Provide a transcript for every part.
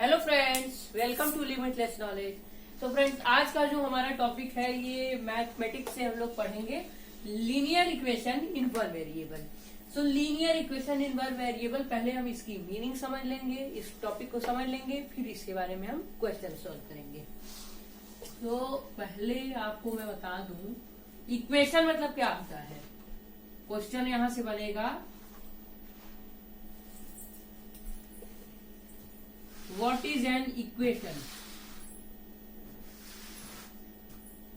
Hello friends, welcome to limitless knowledge. तो friends, आज का जो हमारा टॉपिक है ये मैथमेटिक्स से हम लोग पढ़ेंगे linear equation in one variable. So linear equation in one variable, पहले हम इसकी मीनिंग समझ लेंगे, इस टॉपिक को समझ लेंगे, फिर इसके बारे में हम क्वेश्चन सॉल्व करेंगे। तो पहले आपको मैं बता दूं इक्वेशन मतलब क्या होता है। क्वेश्चन यहां से बनेगा, व्हाट इज एन इक्वेशन।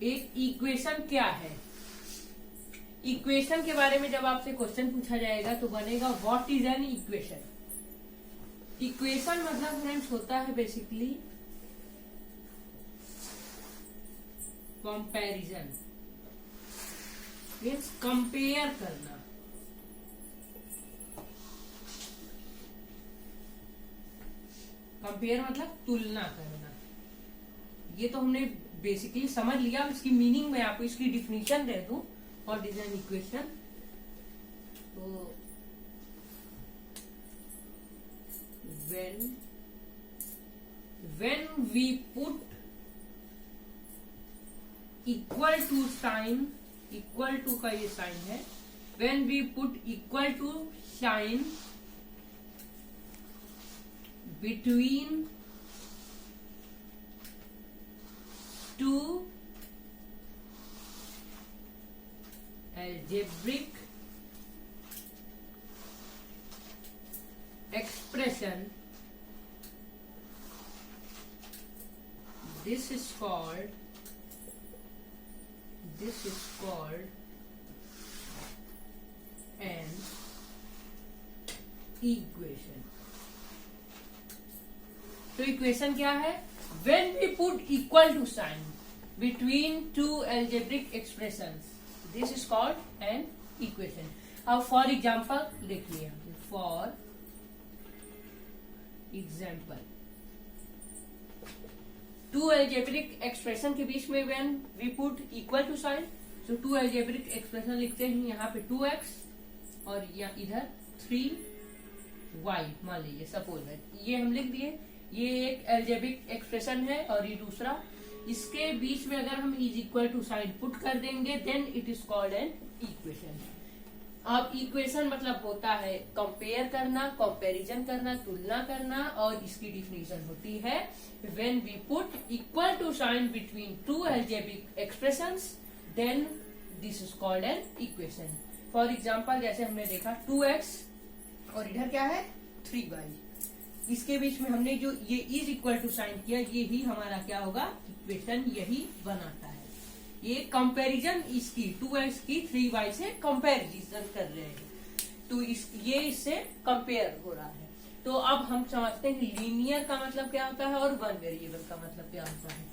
एक इक्वेशन क्या है। इक्वेशन के बारे में जब आपसे क्वेश्चन पूछा जाएगा तो बनेगा what is an equation. Equation मतलब फ्रेंड्स होता है बेसिकली कंपैरिजन, मीन्स कंपेयर करना। कंपेयर मतलब तुलना करना। ये तो हमने बेसिकली समझ लिया। इसकी मीनिंग में आपको इसकी डिफिनीशन दे दूं, व्हाट इज एन इक्वेशन। तो when we put equal to sign, equal to का ये साइन है, when we put equal to sign between two algebraic expression, this is called an equation। तो इक्वेशन क्या है? When we put equal to sign between two algebraic expressions, this is called an equation। अब for example देखिए, for example two algebraic expression के बीच में when we put equal to sign, तो to algebraic expression लिखते हैं यहाँ पे 2x और इधर 3y मान लीजिए, सपोज है ये हम लिख दिए। ये एक एल्जेब्रिक एक्सप्रेशन है और ये दूसरा। इसके बीच में अगर हम is equal to sign put कर देंगे then it is called an equation. अब इक्वेशन मतलब होता है कंपेयर करना, कंपैरिजन करना, तुलना करना, और इसकी डिफिनीशन होती है when we put equal to sign between two algebraic expressions then this is called an equation. For example जैसे हमने देखा 2x और इधर क्या है 3y, इसके बीच में हमने जो ये इज इक्वल टू साइन किया, ये ही हमारा क्या होगा, इक्वेशन यही बनाता है। ये कंपैरिजन इसकी 2x की 3y से कंपैरिजन कर रहे हैं, तो ये इससे कंपेयर हो रहा है। तो अब हम समझते हैं लीनियर का मतलब क्या होता है और वन वेरिएबल का मतलब क्या होता है।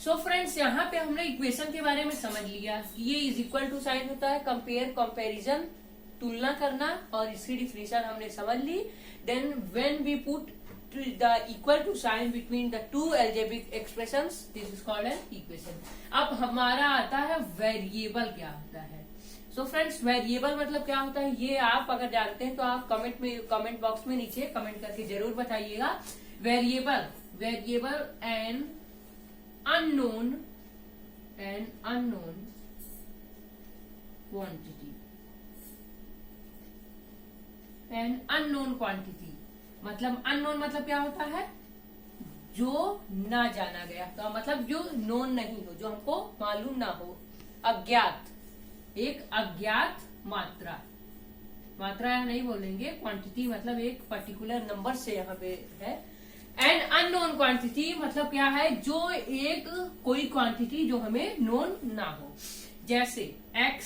सो फ्रेंड्स, यहाँ पे हमने इक्वेशन के बारे में समझ लिया कि ये इज इक्वल टू साइन होता है कंपेयर, कंपैरिजन, तुलना करना, और इसकी डिफिनीशन हमने समझ ली। Then when we put the equal to sign between the two algebraic expressions, this is called an equation। अब हमारा आता है वेरिएबल क्या होता है। So friends, वेरिएबल मतलब क्या होता है ये आप अगर जानते हैं तो आप कमेंट बॉक्स में नीचे कमेंट करके जरूर बताइएगा। Variable an unknown quantity, an unknown quantity मतलब अननोन मतलब क्या होता है, जो ना जाना गया, तो मतलब जो नोन नहीं हो, जो हमको मालूम ना हो, अज्ञात, एक अज्ञात मात्रा नहीं बोलेंगे, क्वांटिटी मतलब एक पर्टिकुलर नंबर से यहाँ पे है। एन अननोन क्वांटिटी मतलब क्या है, जो एक कोई क्वांटिटी जो हमें नोन ना हो, जैसे x,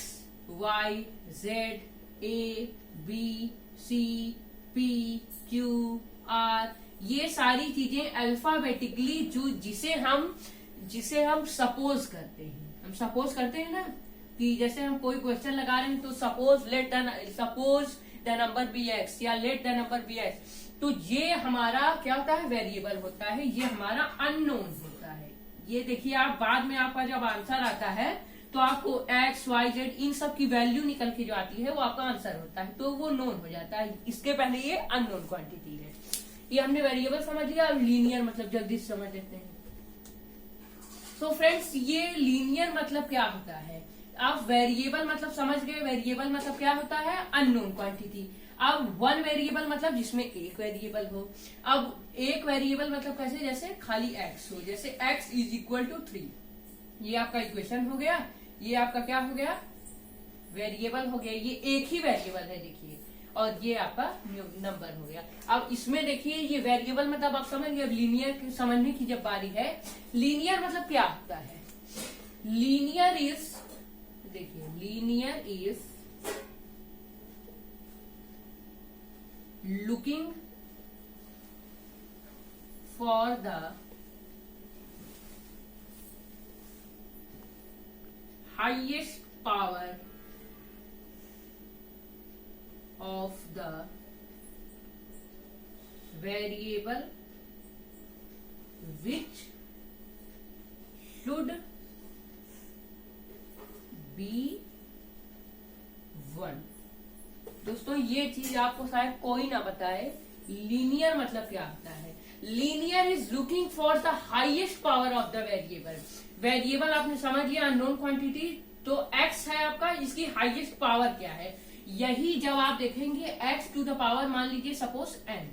y, z, a, b, C, P, Q, R, ये सारी चीजें अल्फाबेटिकली जिसे हम सपोज करते हैं। हम सपोज करते हैं ना कि जैसे हम कोई क्वेश्चन लगा रहे हैं तो suppose the number be X या let the number be X, तो ये हमारा क्या होता है, वेरिएबल होता है, ये हमारा अननोन होता है। ये देखिए आप बाद में आपका जब आंसर आता है तो आपको x, y, z इन सब की वैल्यू निकल के जो आती है वो आपका आंसर होता है, तो वो नोन हो जाता है। इसके पहले ये अननोन क्वांटिटी है। ये हमने वेरिएबल समझ लिया। अब लीनियर मतलब जल्दी से समझ लेते हैं। सो फ्रेंड्स, ये लीनियर मतलब क्या होता है? आप वेरिएबल मतलब समझ गए। वेरिएबल मतलब क्या होता है? Unknown quantity. अब वन वेरिएबल मतलब जिसमें एक वेरिएबल हो। अब एक वेरिएबल मतलब कैसे? जैसे खाली x हो, जैसे x इज इक्वल टू 3। ये आपका इक्वेशन हो गया। ये आपका क्या हो गया? वेरिएबल हो गया। ये एक ही वेरिएबल है देखिए, और ये आपका नंबर हो गया। अब इसमें देखिए ये वेरिएबल मतलब आप समझ गए। अब लीनियर समझने की जब बारी है, लीनियर मतलब क्या होता है? लीनियर इज, देखिए linear is looking for the highest power of the variable which should be 1। दोस्तों ये चीज आपको शायद कोई ना बताए। लीनियर मतलब क्या होता है? Linear is looking for the highest power of the variable. Variable आपने समझ लिया अननोन क्वांटिटी, तो x है आपका, इसकी हाईएस्ट पावर क्या है? यही जब आप देखेंगे x टू द पावर, मान लीजिए suppose n,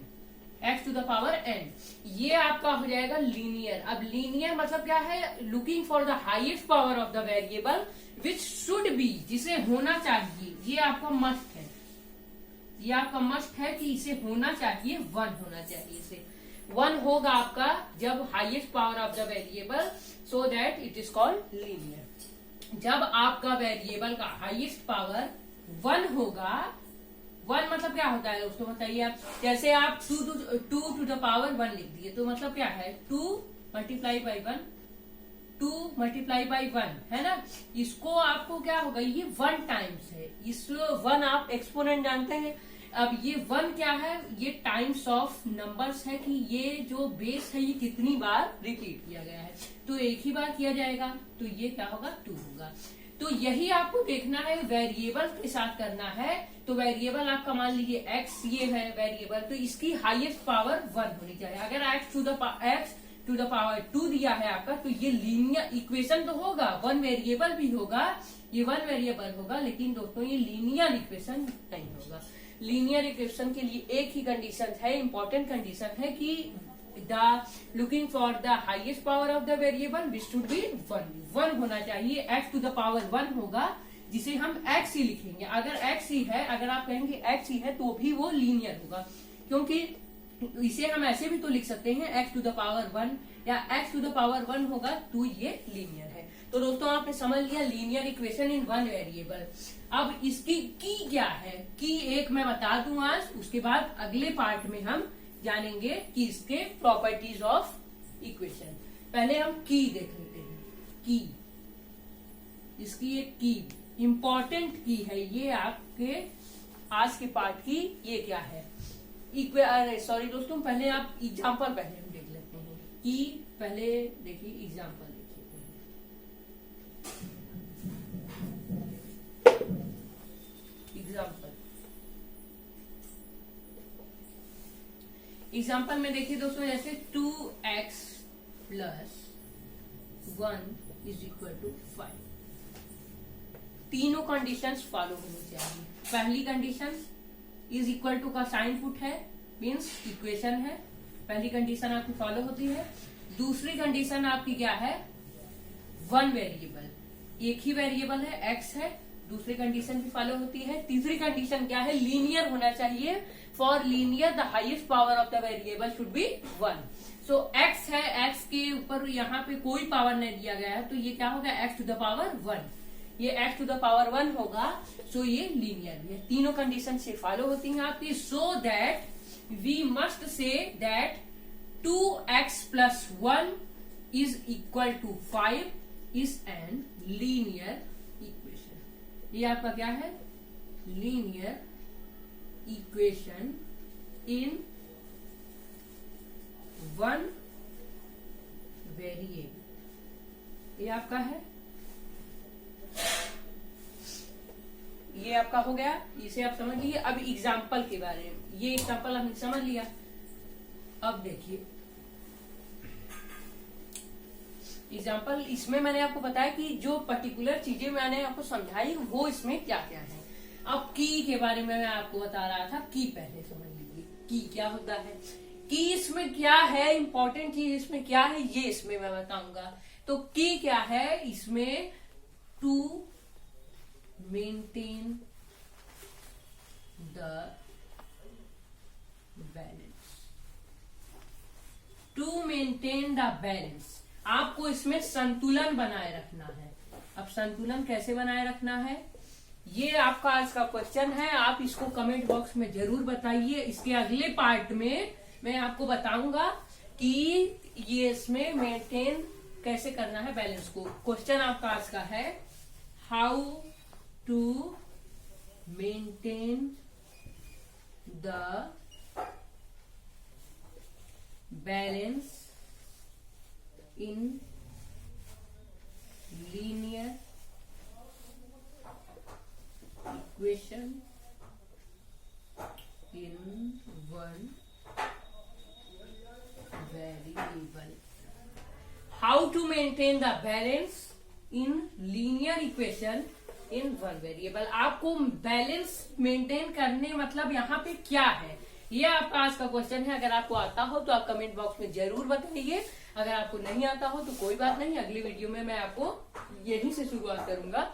x to the power n, ये आपका हो जाएगा लीनियर। अब लीनियर मतलब क्या है? Looking for the highest power of the variable which should be, जिसे होना चाहिए। ये आपका मस्ट है, ये आपका मस्ट है कि इसे होना चाहिए 1 होना चाहिए। इसे 1 होगा आपका जब highest power of the variable, so that it is called linear. जब आपका वेरिएबल का हाईएस्ट पावर 1 होगा। 1 मतलब क्या होता है दोस्तों बताइए आप? जैसे आप 2 टू द पावर 1 लिख दिए, तो मतलब क्या है? 2 मल्टीप्लाई बाई 1, 2 मल्टीप्लाई बाई 1, है ना? इसको आपको क्या होगा? ये 1 टाइम्स है। इस 1 आप एक्सपोनेंट जानते हैं। अब ये 1 क्या है? ये टाइम्स ऑफ नंबर्स है, कि ये जो बेस है ये कितनी बार रिपीट किया गया है। तो एक ही बार किया जाएगा, तो ये क्या होगा? 2 होगा। तो यही आपको देखना है, वेरिएबल के साथ करना है। तो वेरिएबल आपका मान लीजिए x ये है वेरिएबल, तो इसकी हाईएस्ट पावर 1 होनी चाहिए। अगर x टू द पावर 2 दिया है आपका, तो ये लीनियर इक्वेशन तो होगा, 1 वेरिएबल भी होगा, ये 1 वेरिएबल होगा, लेकिन दोस्तों ये लीनियर इक्वेशन नहीं होगा। लीनियर इक्वेशन के लिए एक ही कंडीशन है, इंपॉर्टेंट कंडीशन है, कि looking for the highest power of the variable which should be 1 होना चाहिए। x टू द पावर 1 होगा, जिसे हम x ही लिखेंगे। अगर x ही है, अगर आप कहेंगे x ही है, तो भी वो लीनियर होगा, क्योंकि इसे हम ऐसे भी तो लिख सकते हैं x टू द पावर 1, या x टू द पावर 1 होगा, तो ये लीनियर है। तो दोस्तों आपने समझ लिया लीनियर इक्वेशन इन 1 वेरिएबल। अब इसकी की क्या है? की एक मैं बता दूं आज, उसके बाद अगले पार्ट में हम जानेंगे कि इसके प्रॉपर्टीज ऑफ इक्वेशन। पहले हम की देख लेते हैं। की, इसकी एक की इंपॉर्टेंट की है, ये आपके आज के पार्ट की ये क्या है? सॉरी दोस्तों, पहले आप एग्जाम्पल पहले हम देख लेते हैं। की पहले देखिए, एग्जाम्पल देखिए। एग्जाम्पल में देखिए दोस्तों, जैसे 2x plus 1 is equal to 5। तीनों कंडीशंस फॉलो होनी चाहिए। पहली कंडीशन इज इक्वल टू का साइन पुट है, मीन्स इक्वेशन है, पहली कंडीशन आपकी फॉलो होती है। दूसरी कंडीशन आपकी क्या है? 1 वेरिएबल, एक ही वेरिएबल है, x है, दूसरी कंडीशन भी फॉलो होती है। तीसरी कंडीशन क्या है? लीनियर होना चाहिए। For linear the highest power of the variable should be 1। So x है, x के ऊपर यहाँ पे कोई पावर नहीं दिया गया है, तो ये क्या होगा? x to the power 1। ये x टू द पावर 1 होगा, सो ये लीनियर भी है। तीनों कंडीशन से फॉलो होती हैं आपकी। So that we must say that 2x plus 1 is equal to 5 is an linear equation. ये आपका क्या है? Linear equation in 1 variable. ये आपका है, ये आपका हो गया, इसे आप समझ लीजिए। अब एग्जाम्पल के बारे में, ये एग्जाम्पल आपने समझ लिया। अब देखिए एग्जाम्पल, इसमें मैंने आपको बताया कि जो पर्टिकुलर चीजें मैंने आपको समझाई वो इसमें क्या क्या है। अब की के बारे में मैं आपको बता रहा था, की पहले समझ लीजिए की क्या होता है, की इसमें क्या है, इंपॉर्टेंट चीज इसमें क्या है ये इसमें मैं बताऊंगा। तो की क्या है इसमें, to maintain the balance, to maintain the balance, आपको इसमें संतुलन बनाए रखना है। अब संतुलन कैसे बनाए रखना है ये आपका आज का क्वेश्चन है, आप इसको कमेंट बॉक्स में जरूर बताइए। इसके अगले पार्ट में मैं आपको बताऊंगा कि ये इसमें मेंटेन कैसे करना है बैलेंस को। क्वेश्चन आपका आज का है how to maintain the balance in linear equation in one variable. How to maintain the balance in linear equation in one variable. आपको बैलेंस मेंटेन करने मतलब यहाँ पे क्या है, ये आपका आज का क्वेश्चन है। अगर आपको आता हो तो आप कमेंट बॉक्स में जरूर बताइए, अगर आपको नहीं आता हो तो कोई बात नहीं, अगली वीडियो में मैं आपको यहीं से शुरुआत करूंगा।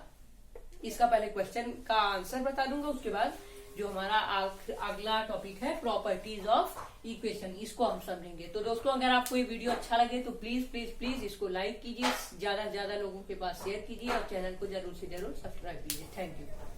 इसका पहले क्वेश्चन का आंसर बता दूंगा, उसके बाद जो हमारा अगला टॉपिक है प्रॉपर्टीज ऑफ इक्वेशन, इसको हम समझेंगे। तो दोस्तों अगर आपको ये वीडियो अच्छा लगे तो प्लीज प्लीज प्लीज इसको लाइक कीजिए, ज्यादा से ज्यादा लोगों के पास शेयर कीजिए और चैनल को जरूर से जरूर सब्सक्राइब कीजिए। Thank you.